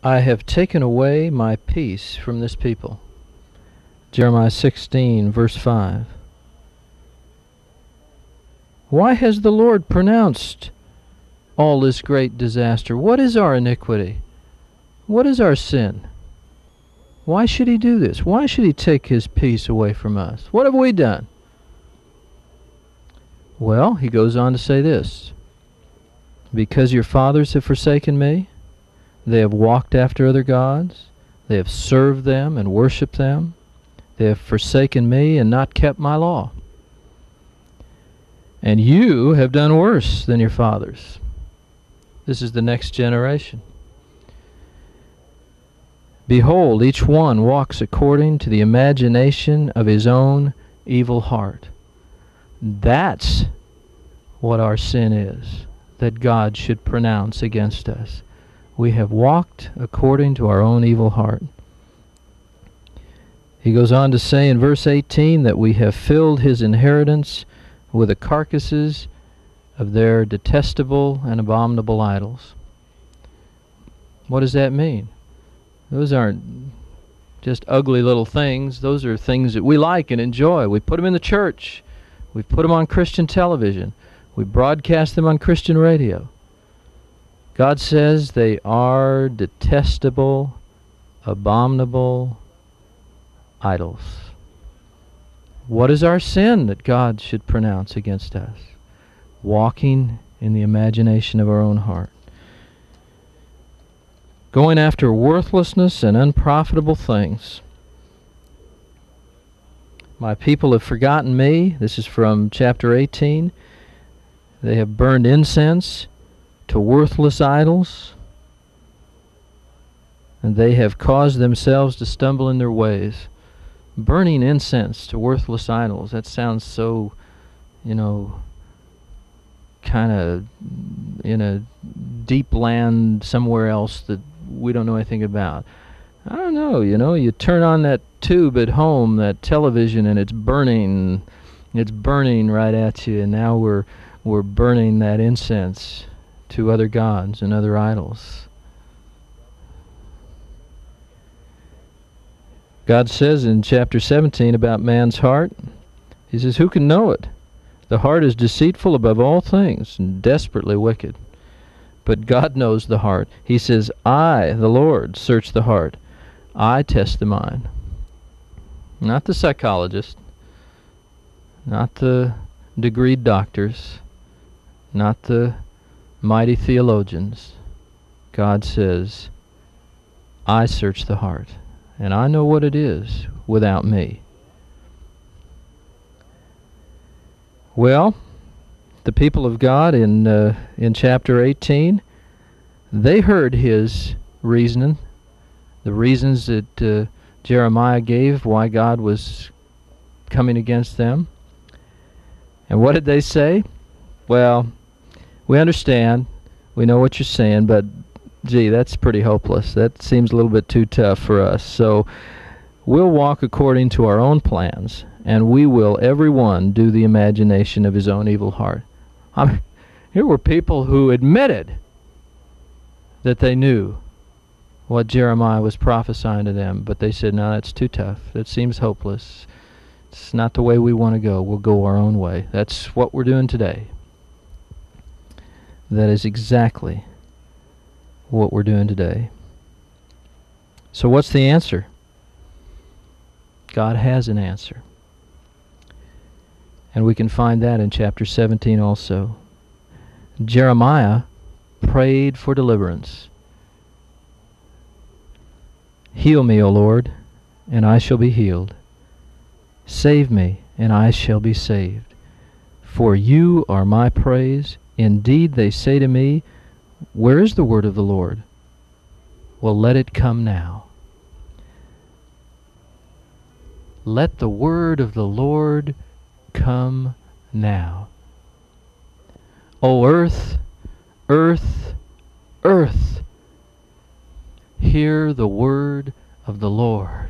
I have taken away my peace from this people. Jeremiah 16, verse 5. Why has the Lord pronounced all this great disaster? What is our iniquity? What is our sin? Why should He do this? Why should He take His peace away from us? What have we done? Well, He goes on to say this. Because your fathers have forsaken me, they have walked after other gods, they have served them and worshipped them, they have forsaken me and not kept my law. And you have done worse than your fathers. This is the next generation. Behold, each one walks according to the imagination of his own evil heart. That's what our sin is, that God should pronounce against us. We have walked according to our own evil heart. He goes on to say in verse 18 that we have filled His inheritance with the carcasses of their detestable and abominable idols. What does that mean? Those aren't just ugly little things. Those are things that we like and enjoy. We put them in the church. We put them on Christian television. We broadcast them on Christian radio. God says they are detestable, abominable idols. What is our sin that God should pronounce against us? Walking in the imagination of our own heart. Going after worthlessness and unprofitable things. My people have forgotten me. This is from chapter 18. They have burned incense to worthless idols, and they have caused themselves to stumble in their ways. Burning incense to worthless idols. That sounds so, kind of in a deep land somewhere else that we don't know anything about. I don't know, you turn on that tube at home, that television, and it's burning right at you, and now we're burning that incense to other gods and other idols. God says in chapter 17 about man's heart, He says, who can know it? The heart is deceitful above all things and desperately wicked. But God knows the heart. He says, I, the Lord, search the heart. I test the mind. Not the psychologist, not the degreed doctors, not the mighty theologians. God says, I search the heart, and I know what it is without me. Well, the people of God in chapter 18, they heard His reasoning, the reasons that Jeremiah gave why God was coming against them. And what did they say? Well, we understand, we know what you're saying, but gee, that's pretty hopeless. That seems a little bit too tough for us. So we'll walk according to our own plans, and we will, every one, do the imagination of his own evil heart. Here were people who admitted that they knew what Jeremiah was prophesying to them, but they said, no, that's too tough. That seems hopeless. It's not the way we want to go. We'll go our own way. That's what we're doing today. That is exactly what we're doing today. So what's the answer? God has an answer. And we can find that in chapter 17 also. Jeremiah prayed for deliverance. Heal me, O Lord, and I shall be healed. Save me, and I shall be saved. For you are my praise. Indeed, they say to me, where is the word of the Lord? Well, let it come now. Let the word of the Lord come now. O earth, earth, earth, hear the word of the Lord.